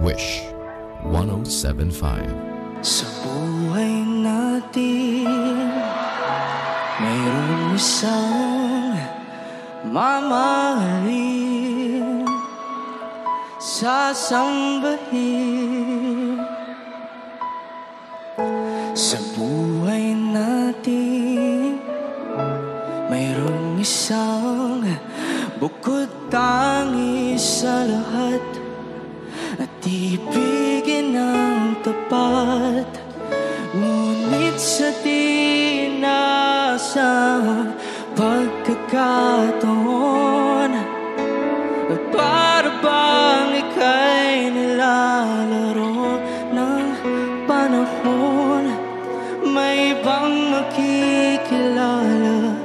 Wish 1075. Sa buhay natin, mayroong isang mamahalin, sasambahin. Sa buhay natin, mayroong isang bukod tangi sa lahat at ibigin ng tapat. Ngunit sa di inaasang pagkakataon, para bang ika'y nilalaro ng panahon, may ibang makikilala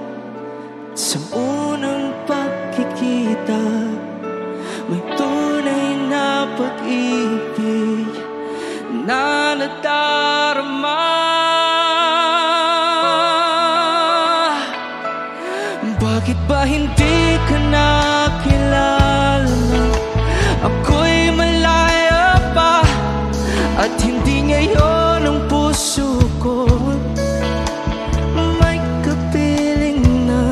sa unang pagkikita. May tunay na pag-ibig na nadarama. Bakit ba hindi ka nakilala? Ako'y malaya pa, at hindi ngayon ang puso ko may kapiling na.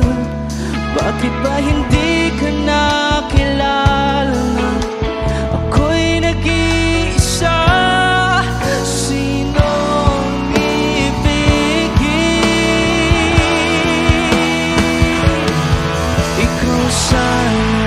Bakit ba hindi ka nakilala? Ako'y nag-iisa. Sinong ibigin? Ikaw sana.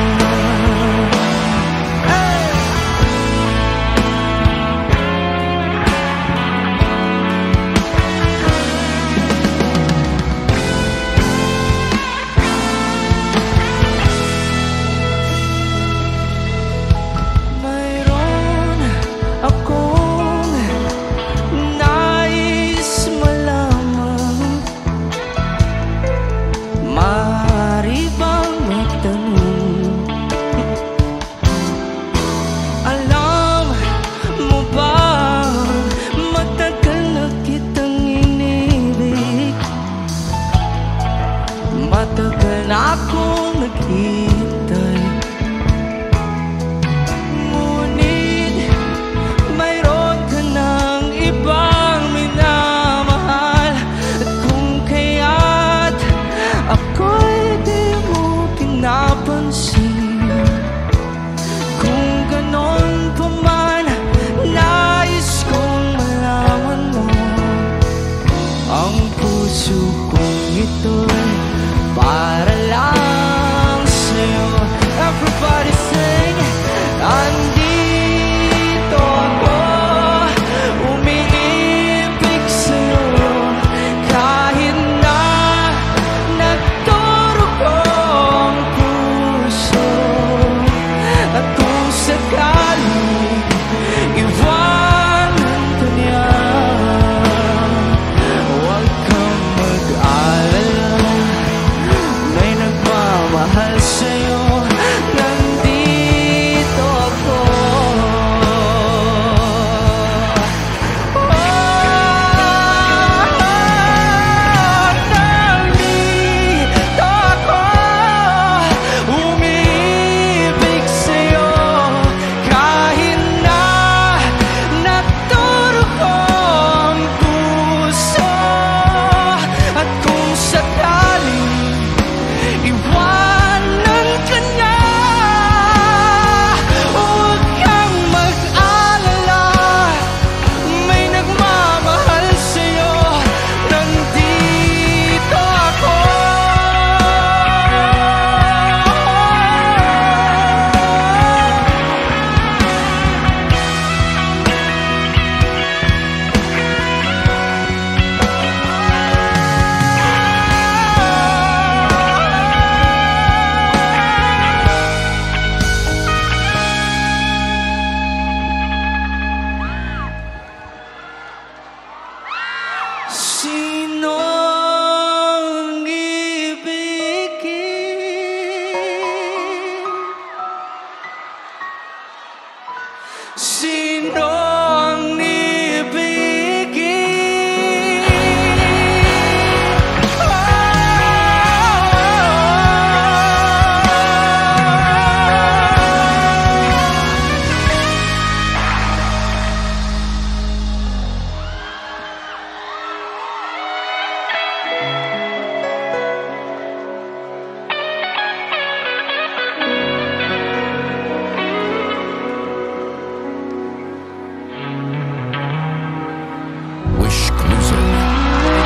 Matagal na akong naghihintay, ngunit mayroon ka ng ibang minamahal. At kung kaya't ako'y di mo pinapansin, kung ganon pa man, nais kong malaman mo ang puso kong ito'y para